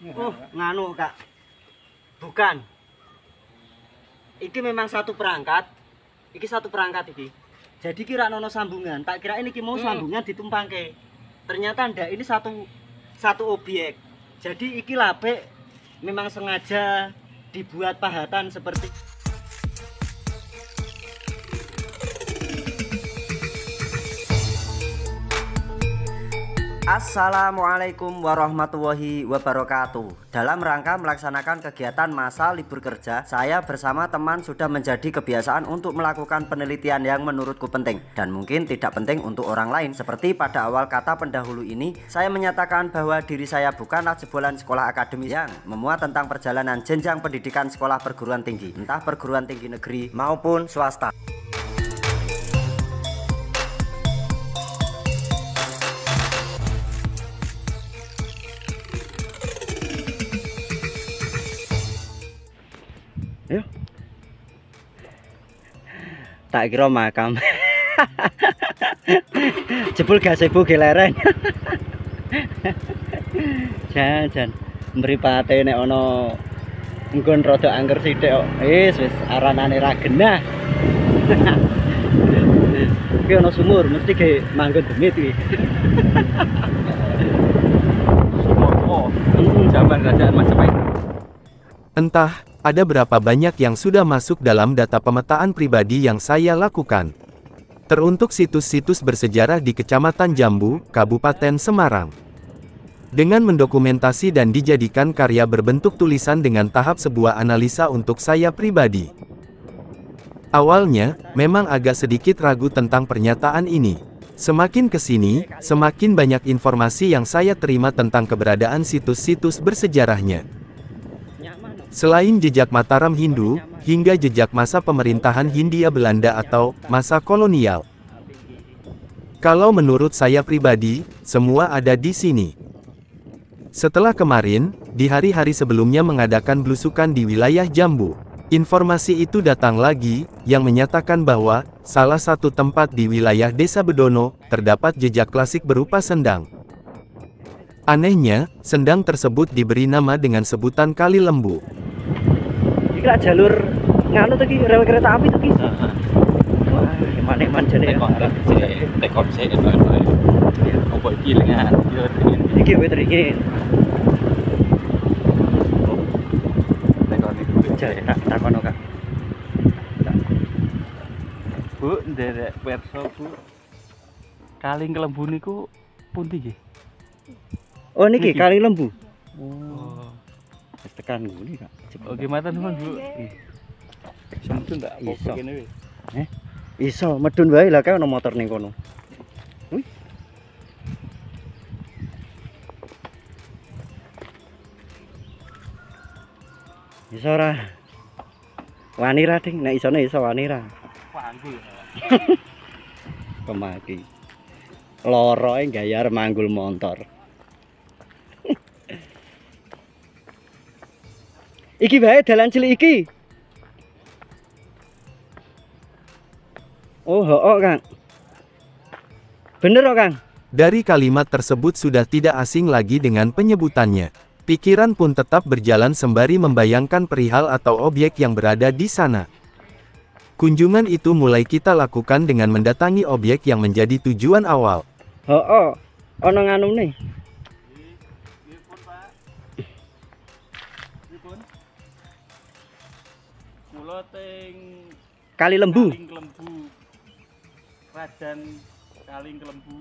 Oh, nganu Kak. Bukan. Iki memang satu perangkat. Iki satu perangkat iki. Jadi kira nono sambungan. Tak kira ini mau sambungan ditumpangke. Ternyata ndak, ini satu objek. Jadi iki lapik memang sengaja dibuat pahatan seperti. Assalamualaikum warahmatullahi wabarakatuh. Dalam rangka melaksanakan kegiatan masa libur kerja, saya bersama teman sudah menjadi kebiasaan untuk melakukan penelitian yang menurutku penting dan mungkin tidak penting untuk orang lain. Seperti pada awal kata pendahulu ini, saya menyatakan bahwa diri saya bukanlah jebolan sekolah akademis yang memuat tentang perjalanan jenjang pendidikan sekolah perguruan tinggi, entah perguruan tinggi negeri maupun swasta. Ayo. Tak kira makam. Jebul gazebo geleren. Jan mripate nek ana nggon rada angker sithik kok. Wis aranane ra genah. Iki ana sumur mesti ge manggon demit iki. Sumur zaman kerajaan Majapahit. Entah, ada berapa banyak yang sudah masuk dalam data pemetaan pribadi yang saya lakukan. Teruntuk situs-situs bersejarah di Kecamatan Jambu, Kabupaten Semarang. Dengan mendokumentasi dan dijadikan karya berbentuk tulisan dengan tahap sebuah analisa untuk saya pribadi. Awalnya, memang agak sedikit ragu tentang pernyataan ini. Semakin kesini, semakin banyak informasi yang saya terima tentang keberadaan situs-situs bersejarahnya. Selain jejak Mataram Hindu, hingga jejak masa pemerintahan Hindia Belanda atau masa kolonial. Kalau menurut saya pribadi, semua ada di sini. Setelah kemarin, di hari-hari sebelumnya mengadakan belusukan di wilayah Jambu, informasi itu datang lagi, yang menyatakan bahwa, salah satu tempat di wilayah Desa Bedono, terdapat jejak klasik berupa sendang. Anehnya, sendang tersebut diberi nama dengan sebutan Kali Lembu. Iki lak jalur nganu to iki, rel kereta api to iki. Wah, manek-man jane ya. Tekon sik itu. Opo iki lengan yo Iki wis teringin. tekon iki. Jare tak takono Kak. Bu, nderek werso Bu. Kali Kelembu niku pundi nggih? Oh niki Niki. Kali Lembu. Oh. Wis tekan ngene Kak. Oke, matur nuwun Bu. Sampeyan ndak Iso. apa kene wis. Iso medun wae lah Kak ono motor ning kono. Wih. Iso ora? Wani ra Ding, nek isone iso wani ra. Panggul. Kemaki. Loroe gayar manggul motor. Iki wae dalan cilik iki. Oh, hooh Kang. Bener kok Kang. Dari kalimat tersebut sudah tidak asing lagi dengan penyebutannya. Pikiran pun tetap berjalan sembari membayangkan perihal atau objek yang berada di sana. Kunjungan itu mulai kita lakukan dengan mendatangi objek yang menjadi tujuan awal. Hooh, ono nganune. Nggih, Pak. Pripun? Kula teng Kali Lembu. Kaling Kelembu. Kerajaan Kaling Kelembu.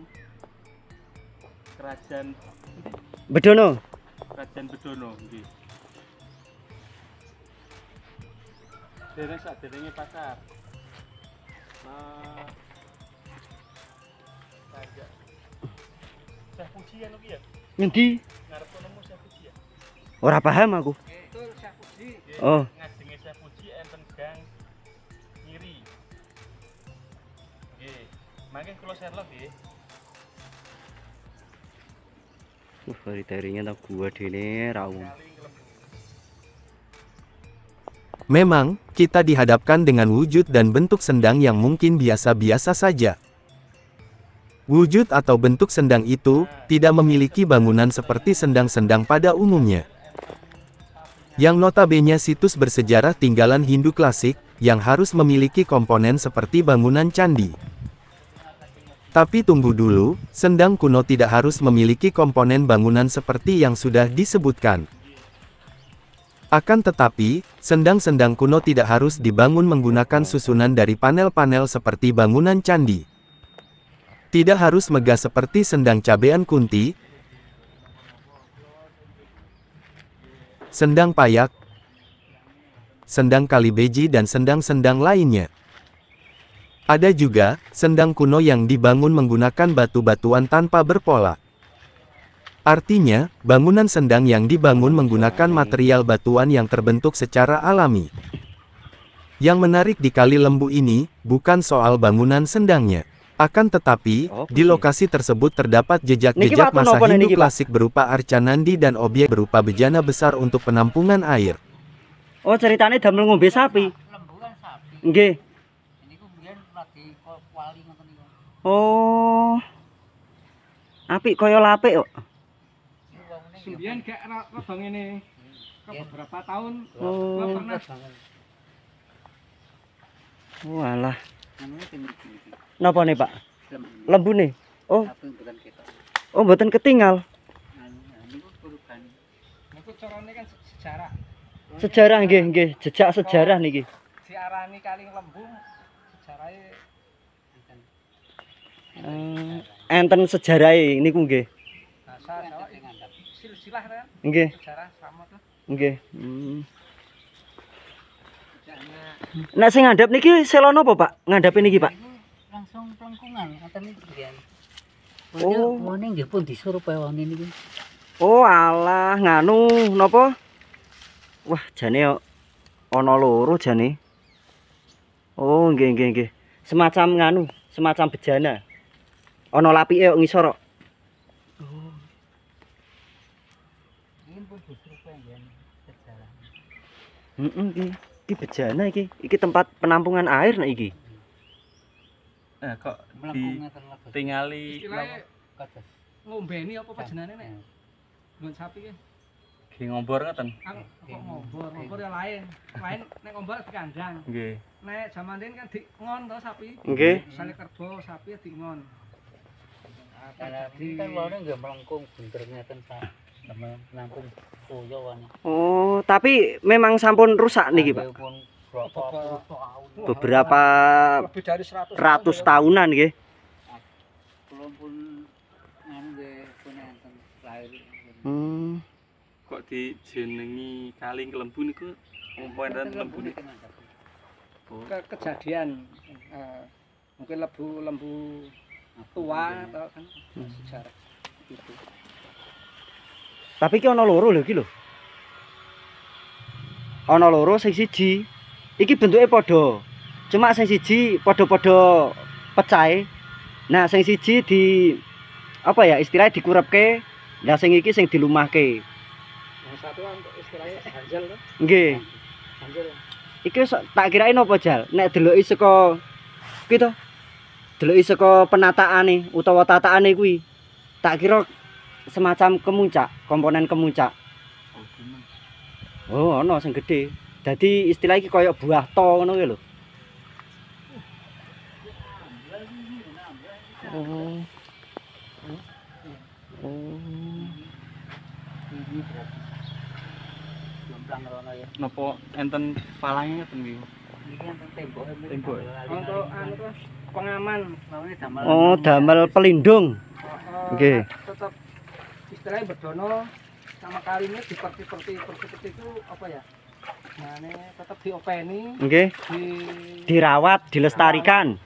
Kerajaan Bedono. Bedono nggih. Dereng saderenge pasar. Nah. Saja. Syekh Puji anu ki ya? Ngendi? Ngarep nemu Syekh Puji ya? Ora paham aku. Betul Syekh Puji. Oh. Ngajenge Syekh Puji enten gang kiri. Nggih. Mangke kula Sherlock nggih. Dari-darinya tau gua dene raung. Kaling Kelembu. Memang, kita dihadapkan dengan wujud dan bentuk sendang yang mungkin biasa-biasa saja. Wujud atau bentuk sendang itu tidak memiliki bangunan seperti sendang-sendang pada umumnya. Yang notabene situs bersejarah tinggalan Hindu klasik, yang harus memiliki komponen seperti bangunan candi. Tapi tunggu dulu, Sendang kuno tidak harus memiliki komponen bangunan seperti yang sudah disebutkan. Akan tetapi, sendang-sendang kuno tidak harus dibangun menggunakan susunan dari panel-panel seperti bangunan candi. Tidak harus megah seperti sendang cabean Kunti, sendang payak, sendang Kalibeji dan sendang-sendang lainnya. Ada juga, sendang kuno yang dibangun menggunakan batu-batuan tanpa berpola. Artinya, bangunan sendang yang dibangun menggunakan material batuan yang terbentuk secara alami. Yang menarik di Kali Lembu ini, bukan soal bangunan sendangnya. Akan tetapi, di lokasi tersebut terdapat jejak-jejak masa Hindu klasik berupa arca nandi dan objek berupa bejana besar untuk penampungan air. Oh, ceritanya damel ngombe sapi. Nggih. Oh. Apik kaya lapik kok. Sembian gak rada ngene. Beberapa tahun Oh. pernah. Walah. Napa nih, Pak? Lembu nih. Oh. Oh, mboten ketinggal. Niku carane kan sejarah. Sejarah nggih, jejak sejarah niki. Diarani Kali Lembu sejarahe Enten sejarahe niku nggih. bahasa Jawa silsilah kan Nggih, sejarah sama tuh. nggih. Nek sing ngandhap niki selon apa, Pak? Ngandhape niki, Pak? Langsung pelengkungan ngoten iki biyen. Oh. Wone nggih pun disuruh pewone niki. Oh, alah nganu napa? Wah, jane ana loro jane. Oh, nggih. Semacam nganu, semacam bejana. Ana lapike kok ngisor kok. Iki pun disuruh pengen sejarah. Iki bejana iki. Iki tempat penampungan air nek iki. Nah, kok Melengkung ngoten lho. ditingali Istilahnya Kados. ngombeni apa panjenengane nek nggon sapi ki. di ngombor ngoten. Kok ngombor ya lain. Lain nek ngombor di kandang. Nggih. Nek jaman den kan dingon to sapi. Nggih. Sale kerbo sapi dingon. Jadi kan wone nggih melengkung bener ngeten Pak. Nampung toyo wone. Oh, tapi memang sampun rusak niki, Pak. Pun berapa puluh tahun. Beberapa Lebih dari 100 ratus tahunan nggih. Belum pun anu nggih pun enten lahir. Kok dijenengi Kali Lembu niku komponen lembu niku. kejadian mungkin lembu tua atau kan sejarah gitu. Tapi iki ana loro lho iki lho. Ana loro sing siji. Iki bentuke padha. Cuma sing siji padha-padha pecahe. Nah, sing siji di apa ya istilahnya dikurepke, lah sing iki sing dilumahke. Yang satu untuk istilahnya ganjel tuh. Nggih. Ganjel. Iki tak kirain apa Jal? Nek deloki saka kuwi to. Deloki saka penataane utawa tataane kuwi. Tak kira semacam kemuncak, komponen kemuncak. Oh, ana sing gedhe. Dadi istilah iki kaya buah to ngono kuwi lho. Oh. Jomplang rono ya. Napa enten palange ngoten nggih. Iki enten tembok. Tembok. Untuk anu tuh pengaman. Lawane damel. Oh, damel pelindung. Nggih. Tetap istilahnya berdono sama kalinya seperti itu apa ya? Nah, ini tetap diopeni, Nggih. Dirawat, dilestarikan.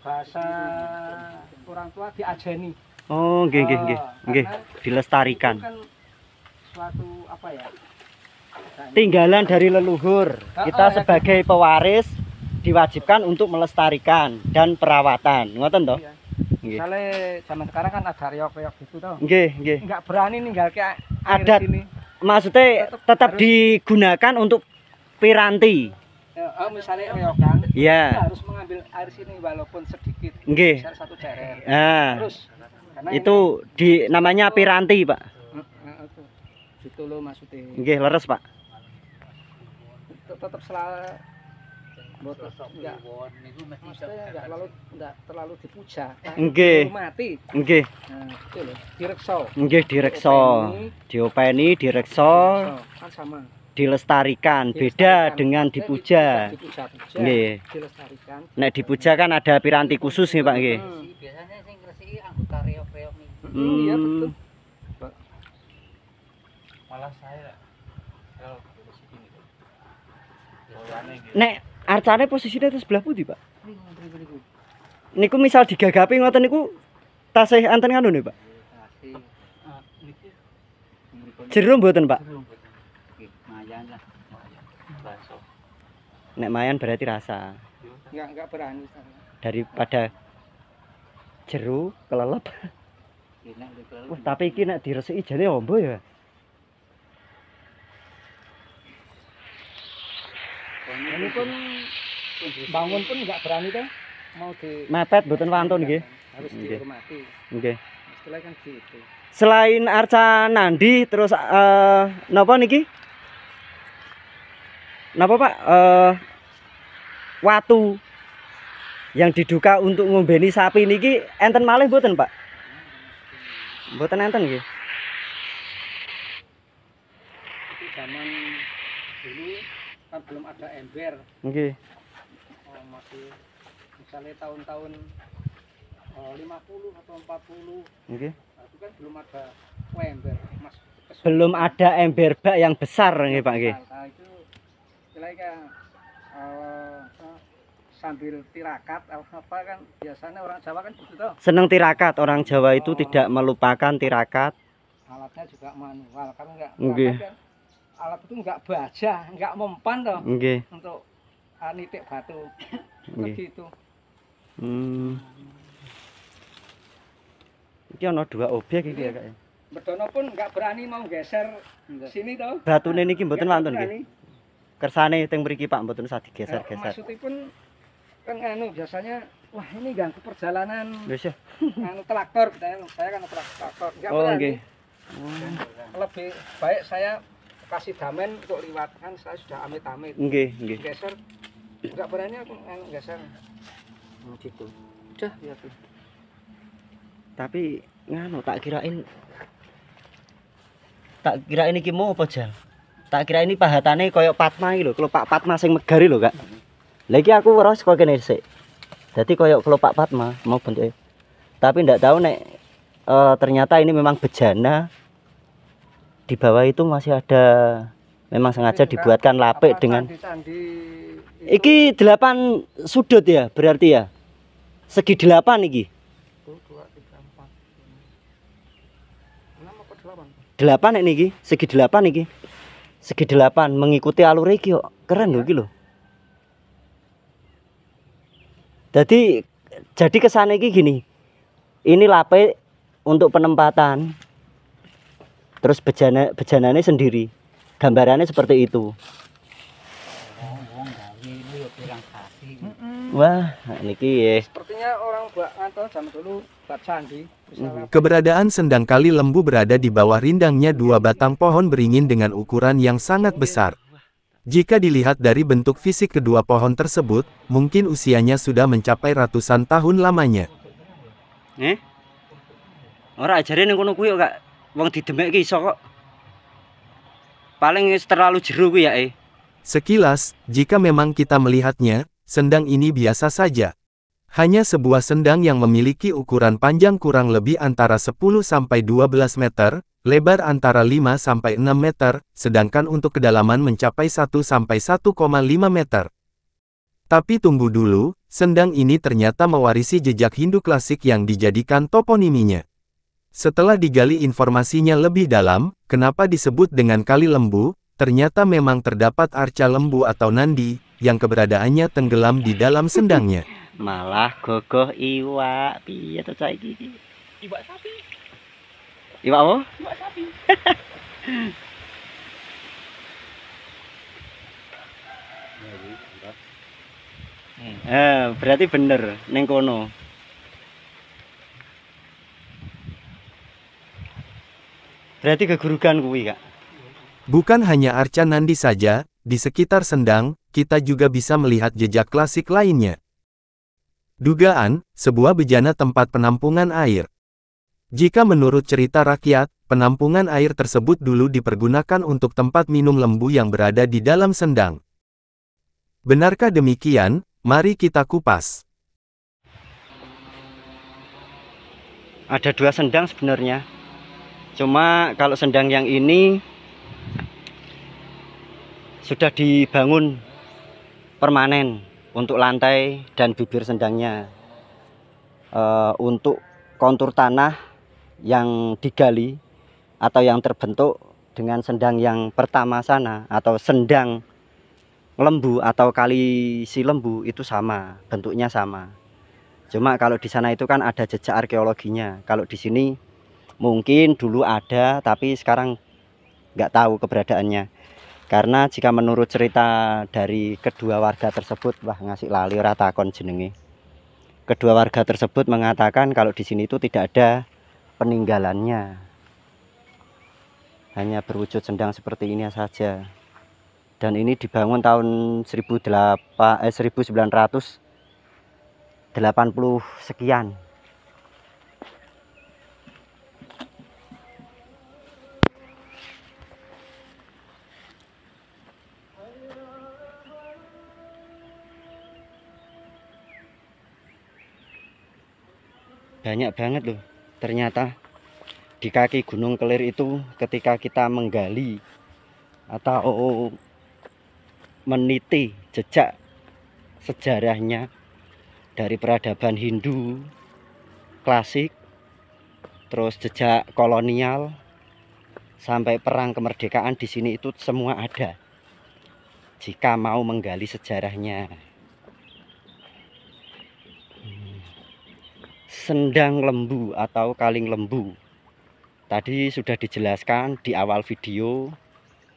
bahasa orang tua diajeni. Oh, nggih. Nggih, dilestarikan. Itu kan suatu apa ya? Tinggalan dari leluhur. Kita ya, sebagai pewaris diwajibkan untuk melestarikan dan perawatan. Ngoten toh? Iya. Nggih. Misalnya zaman sekarang kan ada reok-reok gitu toh. Nggih. Enggak berani ninggal ke Adat. sini. Maksudnya tetap digunakan untuk piranti. Misalnya reokan, Iya. kita harus mengambil air sini walaupun sedikit. Nggih. Misal satu ceret. Nah, Terus karena itu namanya piranti, Pak. itu gitu loh maksudnya. Nggih, leres, Pak. tetap selalu boten enggak Kliwon niku mesti maksudnya enggak terlalu dipuja. Nggih. Dihormati. Nggih, Nah, itu loh, direksa. nggih direksa, diopeni, direksa, Kan sama. dilestarikan. Beda dengan dipuja. Dipuja-puja. Nggih. Dilestarikan. Nek dipuja kan ada piranti khusus nih Pak nggih. biasanya sing ngresiki anggota reok-reok niku. Iya betul. Malah saya kalau resiki niku. Soalnya gitu. Nek arcane posisinya di sebelah pundi Pak? Niku. Niku misal digagapi ngoten niku tasih enten ngono nih Pak. Kasih Niki mriku Jero mboten Pak. mayan lah. bakso. Nek mayan berarti rasa Enggak berani saya. daripada jeru kelelep. Enak lho kalau. Wah, tapi iki nek diresiki jane ombo ya. Ini pun bangun pun enggak berani tuh mau di Mepet mboten wantun nggih. harus Nggih. dihormati. Nggih. Istilahnya kan gitu. Selain arca nandi terus napa niki? Napa Pak? Watu yang diduga untuk ngombeni sapi niki enten malih mboten Pak? Mboten enten nggih. Itu zaman dulu kan belum ada ember. Nggih. Oh, masih misalnya tahun-tahun 50 atau 40. Nggih. Nah, itu kan belum ada ember. Mas Belum ada ember bak yang besar nggih Pak nggih. Nah, itu istilahnya sambil tirakat apa kan biasanya orang Jawa kan gitu toh. Seneng tirakat, orang Jawa itu tidak melupakan tirakat. Alatnya juga manual karena enggak Nggih. kan alat itu enggak baja, enggak mempan toh Nggih. untuk nitik batu. Nggih. Begitu. Iki ana dua objek iki ya Kak. Bedono pun enggak berani mau geser sini toh. Batune niki mboten Enggak wantun berani. nggih. Kersane teng mriki Pak mboten usah digeser-geser. Maksudipun kan anu biasanya wah ini ganggu perjalanan Wis ya. anu traktor saya kan traktor enggak Oh berani. nggih. Lebih baik saya kasih damen untuk liwat kan saya sudah amit-amit Nggih, nggih. geser enggak berani aku anu geser gitu udah ya tuh. Tapi nganu tak kirain iki mau apa jal? Tak kira ini pahatane koyo Patma iki lho, kelopak Patma sing megari lho, Kak. Lah iki aku weruh saka kene sik. Dadi koyo kelopak Patma mau bentuke. Tapi ndak tahu nek ternyata ini memang bejana. Di bawah itu masih ada memang sengaja dibuatkan lapik dengan candi iki 8 sudut ya, berarti ya. Segi 8 iki. 1 2 3 4 6 apa 8 8 nek niki, segi 8 iki. Segi 8 mengikuti alur iki kok. Keren lho iki lho. Jadi kesana iki gini. Ini lapik untuk penempatan. Terus bejanane sendiri. Gambarannya seperti itu. Wong gawe ini yo pirang sasi. Wah, niki ya. sepertinya orang buat ngantor zaman dulu buat candi misalnya Keberadaan sendang kali lembu berada di bawah rindangnya dua batang pohon beringin dengan ukuran yang sangat besar. Jika dilihat dari bentuk fisik kedua pohon tersebut, mungkin usianya sudah mencapai ratusan tahun lamanya. Ora ajare ning kono kuwi kok, Kak. Wong didemekke iso kok. Paling wis terlalu jero kuwi ya, Sekilas, jika memang kita melihatnya, sendang ini biasa saja. Hanya sebuah sendang yang memiliki ukuran panjang kurang lebih antara 10-12 meter, lebar antara 5-6 meter, sedangkan untuk kedalaman mencapai 1-1,5 meter. Tapi tunggu dulu, sendang ini ternyata mewarisi jejak Hindu klasik yang dijadikan toponiminya. Setelah digali informasinya lebih dalam, kenapa disebut dengan kali lembu, ternyata memang terdapat arca lembu atau nandi, yang keberadaannya tenggelam di dalam sendangnya. Malah gogoh iwak. Piye to cah iki? Iwak sapi. Iwak apa? Iwak sapi. Berarti bener ning kono. Berarti kegurugan kuwi, Kak. Bukan hanya arca nandi saja, di sekitar sendang, kita juga bisa melihat jejak klasik lainnya. Dugaan, sebuah bejana tempat penampungan air. Jika menurut cerita rakyat, penampungan air tersebut dulu dipergunakan untuk tempat minum lembu yang berada di dalam sendang. Benarkah demikian? Mari kita kupas. Ada 2 sendang sebenarnya. Cuma kalau sendang yang ini sudah dibangun permanen untuk lantai dan bibir sendangnya. Untuk kontur tanah yang digali atau yang terbentuk dengan sendang yang pertama sana atau sendang lembu atau kali si lembu itu sama, bentuknya sama. Cuma kalau di sana itu kan ada jejak arkeologinya. Kalau di sini mungkin dulu ada, tapi sekarang nggak tahu keberadaannya. Karena jika menurut cerita dari kedua warga tersebut, wah ngasih lali ora takon jenenge. Kedua warga tersebut mengatakan kalau di sini itu tidak ada peninggalannya. Hanya berwujud sendang seperti ini saja. Dan ini dibangun tahun 1980 sekian. Banyak banget loh. Ternyata di kaki Gunung Kelir itu ketika kita menggali atau meniti jejak sejarahnya dari peradaban Hindu klasik, terus jejak kolonial sampai perang kemerdekaan, di sini itu semua ada. Jika mau menggali sejarahnya. Sendang lembu atau kaling lembu. Tadi sudah dijelaskan di awal video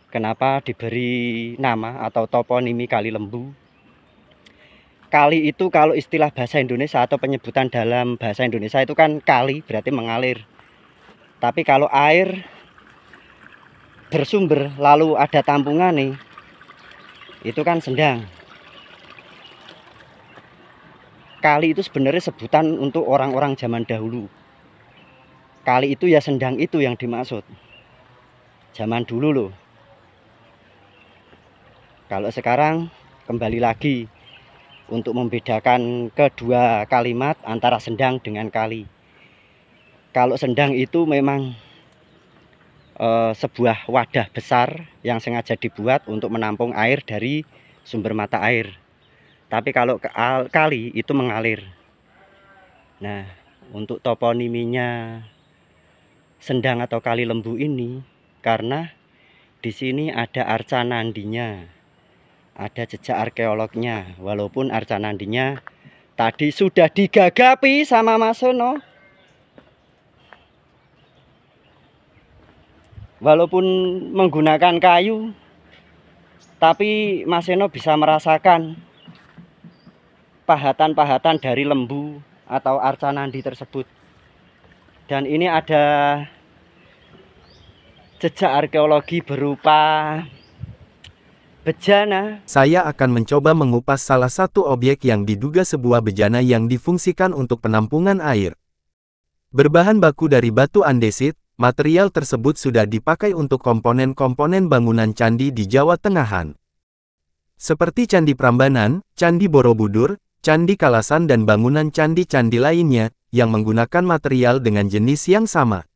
kenapa diberi nama atau toponimi Kali Lembu. Kali itu kalau istilah bahasa Indonesia atau penyebutan dalam bahasa Indonesia itu kan kali, berarti mengalir. Tapi kalau air bersumber lalu ada tampungan nih, itu kan sendang. Kali itu sebenarnya sebutan untuk orang-orang zaman dahulu. Kali itu ya sendang itu yang dimaksud. Zaman dulu loh. Kalau sekarang kembali lagi untuk membedakan kedua kalimat antara sendang dengan kali. Kalau sendang itu memang sebuah wadah besar yang sengaja dibuat untuk menampung air dari sumber mata air. Tapi kalau kali itu mengalir. Nah, untuk toponiminya sendang atau Kali Lembu ini karena di sini ada arca nandinya. Ada jejak arkeolognya, walaupun arca nandinya tadi sudah digagapi sama Mas Sono. Walaupun menggunakan kayu, tapi Mas Seno bisa merasakan pahatan-pahatan dari lembu atau arca nandi tersebut. Dan ini ada jejak arkeologi berupa bejana. Saya akan mencoba mengupas salah satu objek yang diduga sebuah bejana yang difungsikan untuk penampungan air. Berbahan baku dari batu andesit, material tersebut sudah dipakai untuk komponen-komponen bangunan candi di Jawa Tengahan. Seperti Candi Prambanan, Candi Borobudur, Candi Kalasan dan bangunan candi-candi lainnya, yang menggunakan material dengan jenis yang sama.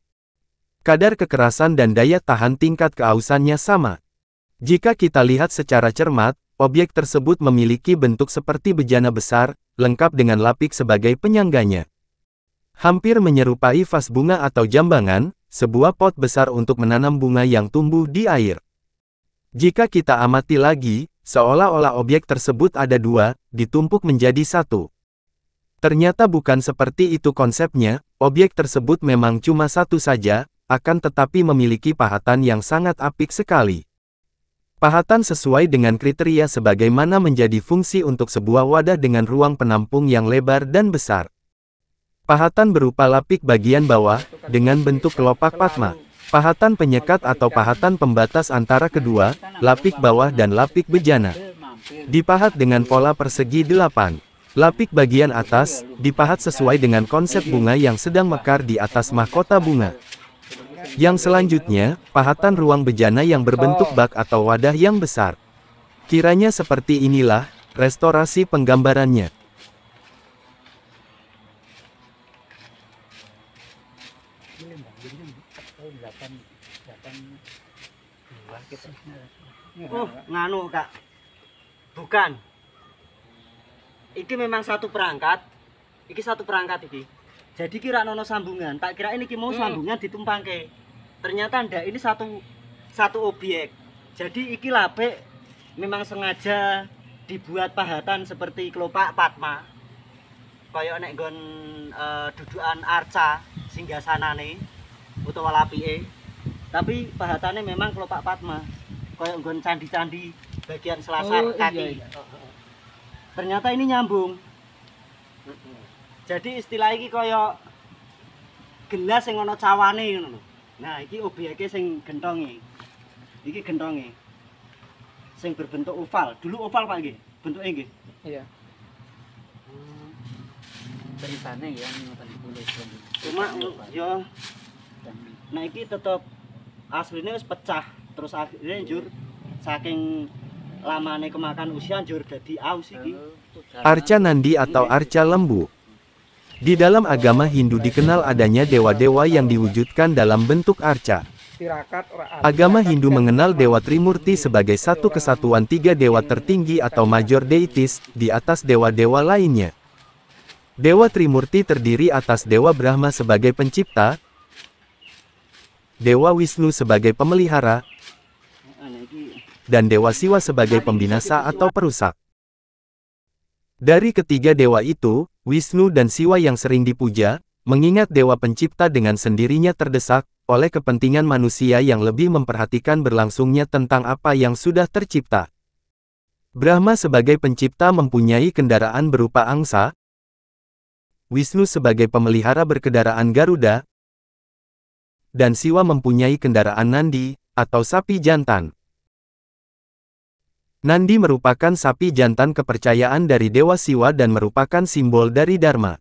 Kadar kekerasan dan daya tahan tingkat keausannya sama. Jika kita lihat secara cermat, objek tersebut memiliki bentuk seperti bejana besar, lengkap dengan lapik sebagai penyangganya. Hampir menyerupai vas bunga atau jambangan, sebuah pot besar untuk menanam bunga yang tumbuh di air. Jika kita amati lagi, seolah-olah objek tersebut ada dua, ditumpuk menjadi satu. Ternyata bukan seperti itu konsepnya, objek tersebut memang cuma satu saja, akan tetapi memiliki pahatan yang sangat apik sekali. Pahatan sesuai dengan kriteria sebagaimana menjadi fungsi untuk sebuah wadah dengan ruang penampung yang lebar dan besar. Pahatan berupa lapik bagian bawah, dengan bentuk kelopak padma. Pahatan penyekat atau pahatan pembatas antara kedua, lapik bawah dan lapik bejana. Dipahat dengan pola persegi 8. Lapik bagian atas, dipahat sesuai dengan konsep bunga yang sedang mekar di atas mahkota bunga. Yang selanjutnya, pahatan ruang bejana yang berbentuk bak atau wadah yang besar. Kiranya seperti inilah, restorasi penggambarannya. Oh, nganu Kak. Bukan. Iki memang satu perangkat. Iki satu perangkat iki. Jadi kira nono sambungan. Tak kira ini mau sambungan ditumpangke. Ternyata ndak, ini satu objek. Jadi iki lapik memang sengaja dibuat pahatan seperti kelopak Padma. Kaya nek nggon dudukan arca singgasanane utawa lapike. Tapi pahatannya memang kelopak Padma. Kaya nggon candi-candi bagian selasar kaki. Ternyata ini nyambung. Jadi istilah iki kaya gelas sing ana cawane ngono lho. Nah, iki obyeke sing gentonge. Iki gentonge. Sing berbentuk oval. Dulu oval Pak nggih, bentuke nggih. Iya. Ceritanya ya ngoten boleh. Cuma yo nah iki tetep aslinya wis pecah. Terus akhirnya njur saking lamane kemakan usia njur dadi aus iki. Arca Nandi atau arca lembu. Di dalam agama Hindu dikenal adanya dewa-dewa yang diwujudkan dalam bentuk arca. Agama Hindu mengenal Dewa Trimurti sebagai satu kesatuan 3 dewa tertinggi atau major deities, di atas dewa-dewa lainnya. Dewa Trimurti terdiri atas Dewa Brahma sebagai pencipta, Dewa Wisnu sebagai pemelihara, dan Dewa Siwa sebagai pembinasa atau perusak. Dari ketiga dewa itu, Wisnu dan Siwa yang sering dipuja, mengingat dewa pencipta dengan sendirinya terdesak oleh kepentingan manusia yang lebih memperhatikan berlangsungnya tentang apa yang sudah tercipta. Brahma sebagai pencipta mempunyai kendaraan berupa angsa, Wisnu sebagai pemelihara berkendaraan Garuda, dan Siwa mempunyai kendaraan Nandi, atau sapi jantan. Nandi merupakan sapi jantan kepercayaan dari Dewa Siwa dan merupakan simbol dari Dharma.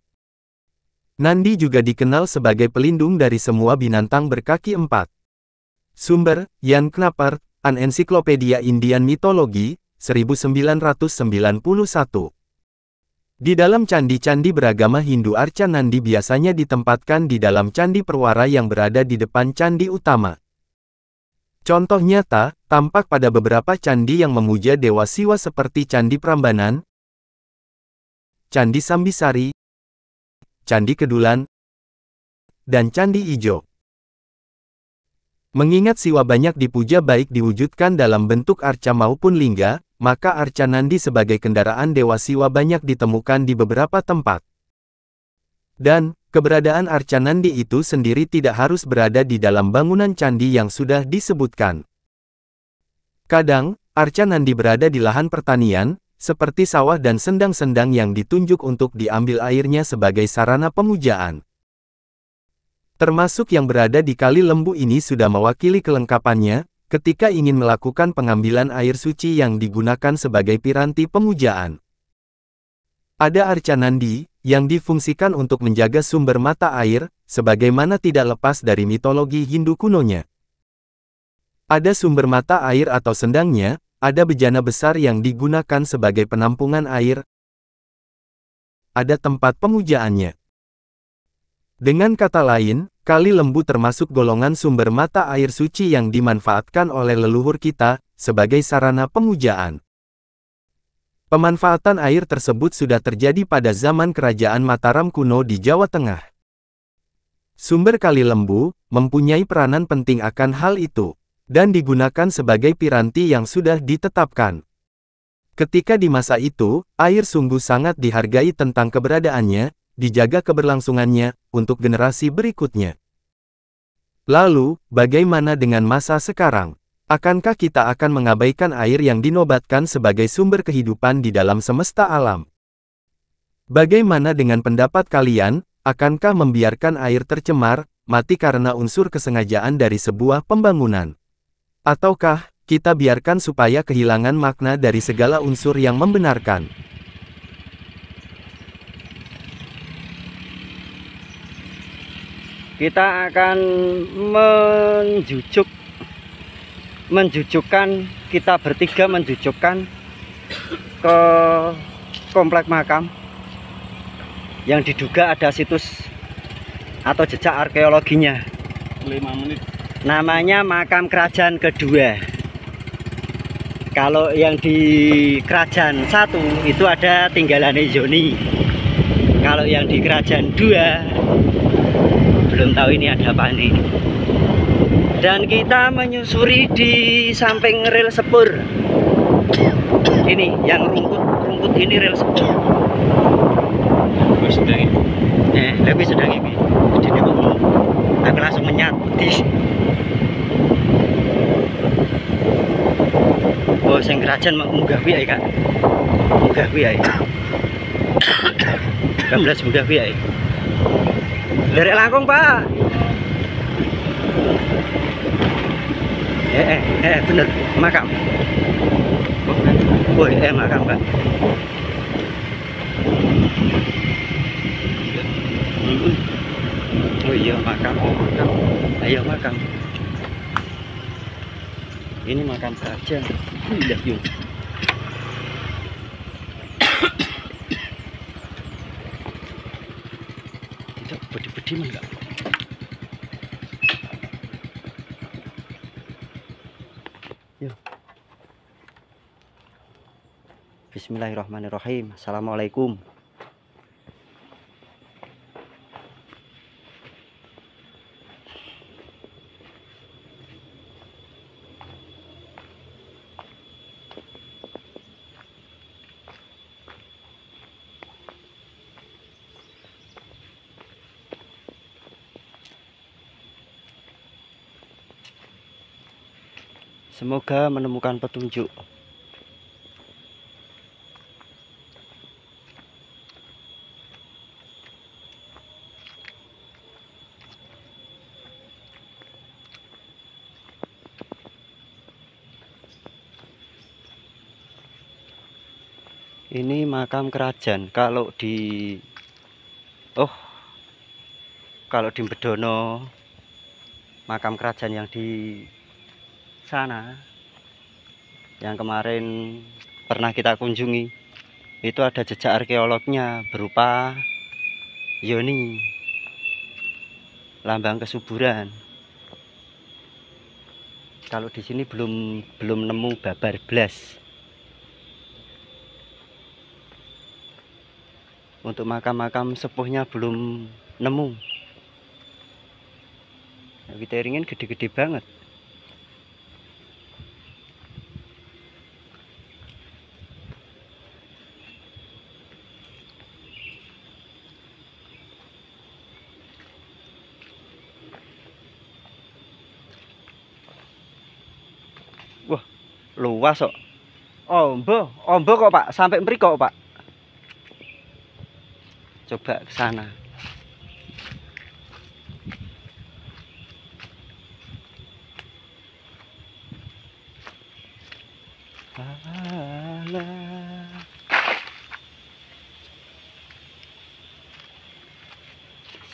Nandi juga dikenal sebagai pelindung dari semua binatang berkaki 4. Sumber, Jan Knappert, An Encyclopedia Indian Mythology, 1991. Di dalam candi-candi beragama Hindu arca Nandi biasanya ditempatkan di dalam candi perwara yang berada di depan candi utama. Contoh nyata, tampak pada beberapa candi yang memuja Dewa Siwa seperti Candi Prambanan, Candi Sambisari, Candi Kedulan, dan Candi Ijo. Mengingat Siwa banyak dipuja baik diwujudkan dalam bentuk arca maupun lingga, maka arca Nandi sebagai kendaraan Dewa Siwa banyak ditemukan di beberapa tempat. Dan, keberadaan arca Nandi itu sendiri tidak harus berada di dalam bangunan candi yang sudah disebutkan. Kadang, arca Nandi berada di lahan pertanian, seperti sawah dan sendang-sendang yang ditunjuk untuk diambil airnya sebagai sarana pemujaan. Termasuk yang berada di Kali Lembu ini sudah mewakili kelengkapannya, ketika ingin melakukan pengambilan air suci yang digunakan sebagai piranti pemujaan. Ada arca Nandi, yang difungsikan untuk menjaga sumber mata air, sebagaimana tidak lepas dari mitologi Hindu kunonya. Ada sumber mata air atau sendangnya, ada bejana besar yang digunakan sebagai penampungan air, ada tempat pemujaannya. Dengan kata lain, Kali Lembu termasuk golongan sumber mata air suci yang dimanfaatkan oleh leluhur kita, sebagai sarana pemujaan. Pemanfaatan air tersebut sudah terjadi pada zaman Kerajaan Mataram kuno di Jawa Tengah. Sumber Kali Lembu mempunyai peranan penting akan hal itu, dan digunakan sebagai piranti yang sudah ditetapkan. Ketika di masa itu, air sungguh sangat dihargai tentang keberadaannya, dijaga keberlangsungannya, untuk generasi berikutnya. Lalu, bagaimana dengan masa sekarang? Akankah kita akan mengabaikan air yang dinobatkan sebagai sumber kehidupan di dalam semesta alam? Bagaimana dengan pendapat kalian, akankah membiarkan air tercemar, mati karena unsur kesengajaan dari sebuah pembangunan? Ataukah kita biarkan supaya kehilangan makna dari segala unsur yang membenarkan? Kita akan menjujukkan, kita bertiga menjujukkan ke komplek makam yang diduga ada situs atau jejak arkeologinya. 5 menit. Namanya makam kerajaan kedua. Kalau yang di kerajaan 1 itu ada tinggalannya Joni. Kalau yang di kerajaan 2 belum tahu ini ada apa nih. Dan kita menyusuri di samping rel sepur. Ini yang rumput ini rel sepur. Tapi sedang ini. Jadi ini aku langsung menyat putih. Oh, sing kerajaan munggah kuwi ya, Kak. Munggah kuwi ya. 16 munggah kuwi ya. Lerek langkung, Pak. Bener, makam. Woi, makam, Pak. Oh iya, makam. Ayo makam. Ini makam kerajaan. Lihat yuk. Tidak bedi-bedi enggak? Yuk. Bismillahirrahmanirrahim. Assalamualaikum. Semoga menemukan petunjuk. Ini makam kerajaan. Kalau di Bedono, makam kerajaan yang di sana yang kemarin pernah kita kunjungi, itu ada jejak arkeolognya berupa yoni, lambang kesuburan. Kalau di sini belum nemu babar blas. Untuk makam-makam sepuhnya belum nemu. Kita ingin gede-gede banget. Wah, luas kok. Ombo kok, Pak. Sampai mriko, Pak. Coba ke sana.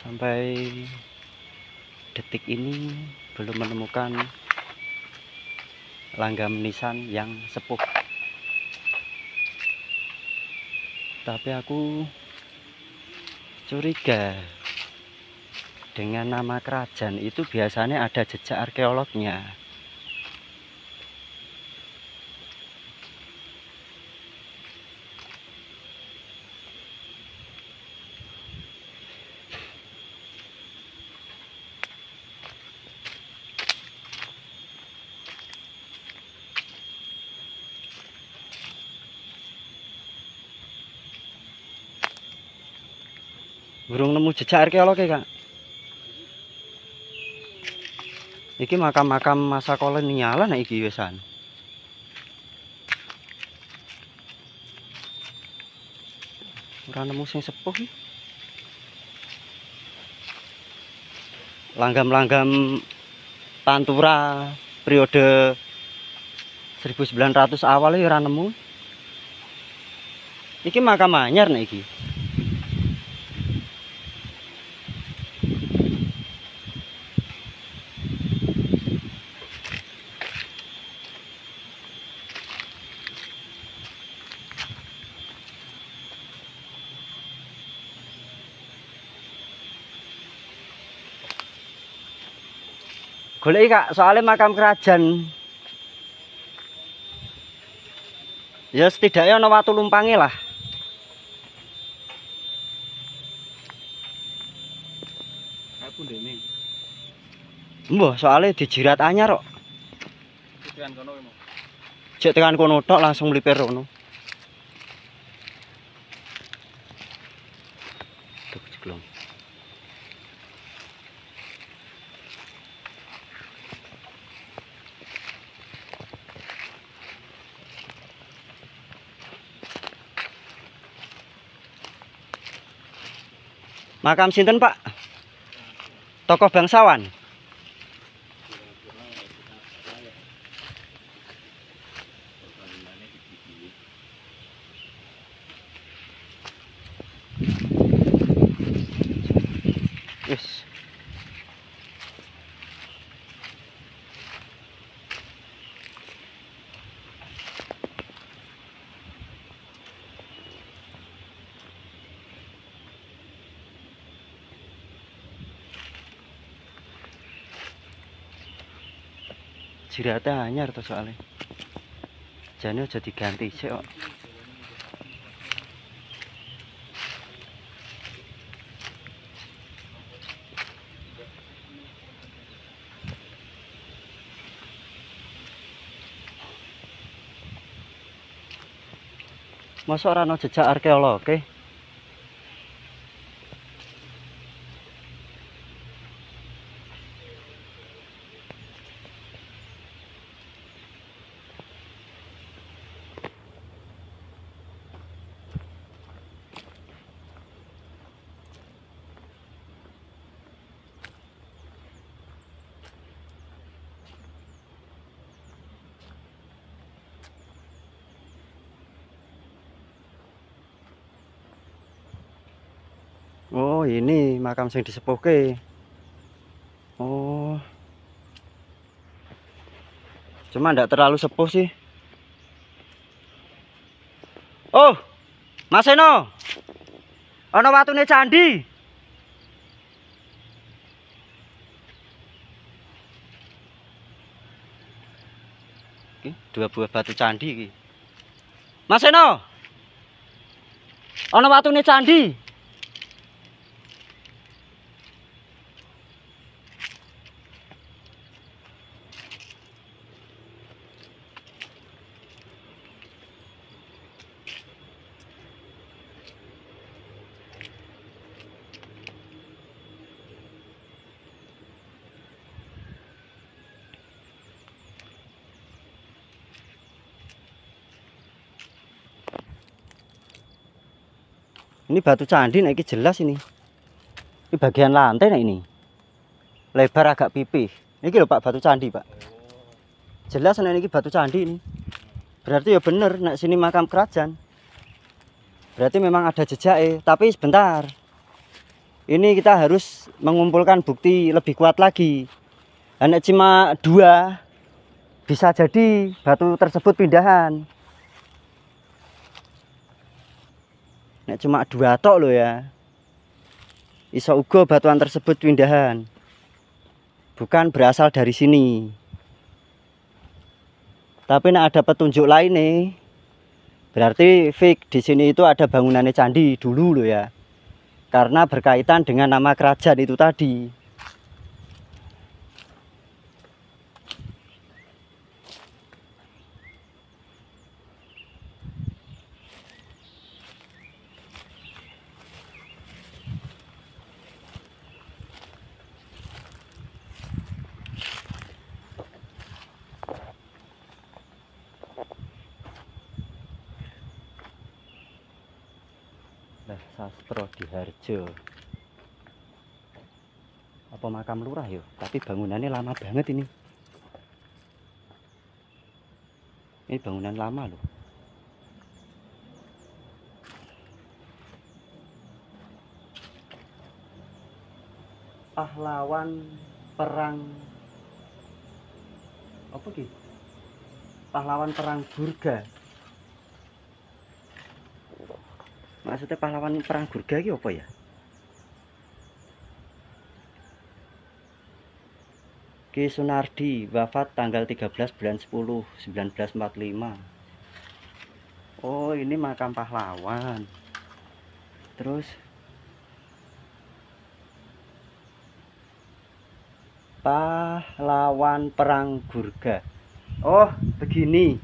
Sampai detik ini belum menemukan langgam nisan yang sepuh. Tapi aku curiga dengan nama kerajaan itu biasanya ada jejak arkeolognya. Burung nemu jejak arkeolog ya, Kak. Iki makam-makam masa kolonial nah iki wisan. Ora nemu sing sepuh iki. langgam-langgam Pantura periode 1900 awal ya ora nemu. Iki makam anyar nek iki. Goleki Kak, soalnya makam kerajaan. Ya setidaknya ana watu lumpange lah. Aku ndene. Mbah, soalnya dijirat anyar kok. Tekan kono mau. Cek tekan kono tok langsung mlipir kono. Tuh jeglong. Makam sinten, Pak? Tokoh bangsawan. Yes. Jiratnya anyar tuh soalnya. Jane aja diganti sik kok. Masa ora ana jejak arkeolog, oke? Oh, ini makam sing disepuhke. Oh. Cuma ndak terlalu sepuh sih. Oh, Mas Eno. Ana watune candi. Iki dua buah batu candi iki. Mas Eno. Ana watune candi. Ini batu candi, nah ini jelas ini. Ini bagian lantai nah ini. Lebar agak pipih. Ini loh Pak, batu candi Pak. Jelas nah ini batu candi ini. Berarti ya bener, nah sini makam kerajaan. Berarti memang ada jejak tapi sebentar. Ini kita harus mengumpulkan bukti lebih kuat lagi. Hanya cuma 2, bisa jadi batu tersebut pindahan. Nek cuma 2 tok lo ya. Iso uga batuan tersebut pindahan. Bukan berasal dari sini. Tapi nek ada petunjuk lain nih. Berarti fix di sini itu ada bangunannya candi dulu lo ya. Karena berkaitan dengan nama kerajaan itu tadi. Sastro Diharjo. Apa apa makam lurah ya, tapi bangunannya lama banget ini. Ini bangunan lama loh. Pahlawan perang apa ki? Pahlawan perang Gurga. Maksudnya pahlawan perang Gurga ki apa ya? Ki Sunardi wafat tanggal 13 bulan 10 1945. Oh, ini makam pahlawan. Terus pahlawan perang Gurga. Oh, begini.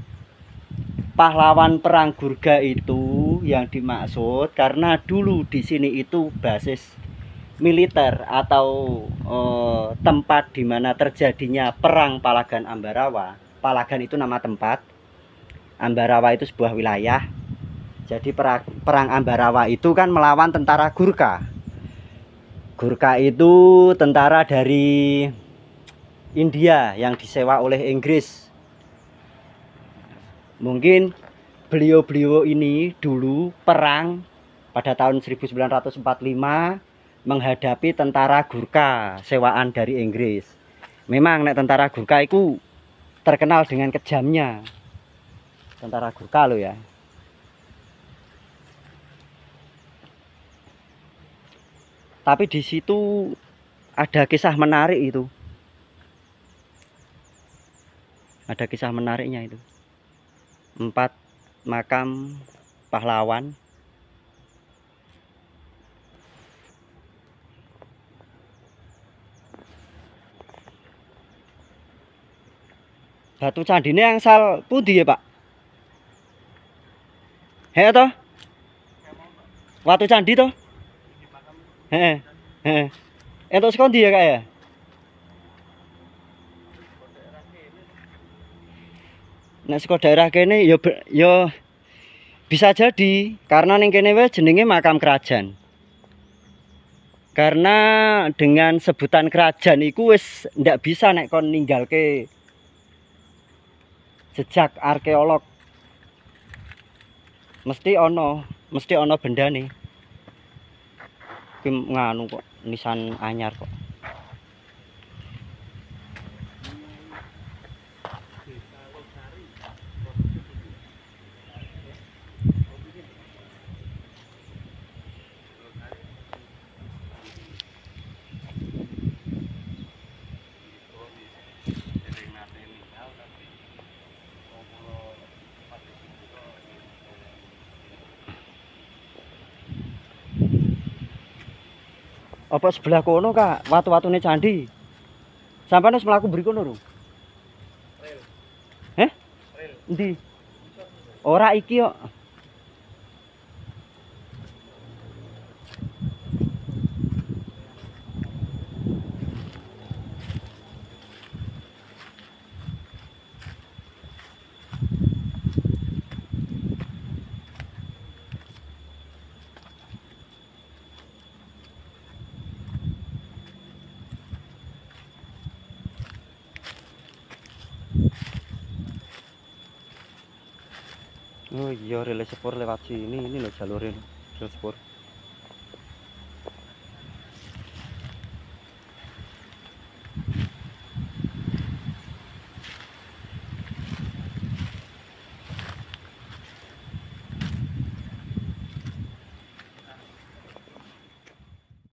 Pahlawan perang Gurga itu yang dimaksud karena dulu di sini itu basis militer atau tempat di mana terjadinya perang Palagan Ambarawa. Palagan itu nama tempat, Ambarawa itu sebuah wilayah. Jadi perang Ambarawa itu kan melawan tentara Gurkha. Gurkha itu tentara dari India yang disewa oleh Inggris. Mungkin beliau-beliau ini dulu perang pada tahun 1945 menghadapi tentara Gurkha sewaan dari Inggris. Memang nek tentara Gurkha itu terkenal dengan kejamnya. Tentara Gurkha lo ya. Tapi di situ ada kisah menarik itu. Ada kisah menariknya itu. 4 makam pahlawan. Batu candine angsal pundi ya, Pak? He toh? Watu candi toh? Heeh. Heeh. Entuk saka ndi ya, Kak ya? Nek saka daerah kene ya bisa jadi karena ning kene wis jenenge makam kerajaan. Karena dengan sebutan kerajaan iku wis ndak bisa nek kon ninggalke jejak arkeolog. Mesti ono benda nih. Ki nganu kok nisan anyar kok. Apa sebelah kono, Kak? Watu-watune candi. Sampeyan wis mlaku mriko lho. Heh? Endi? Ora iki kok. Oh iya, rel sepur lewat sini. Ini loh jalur rel sepur.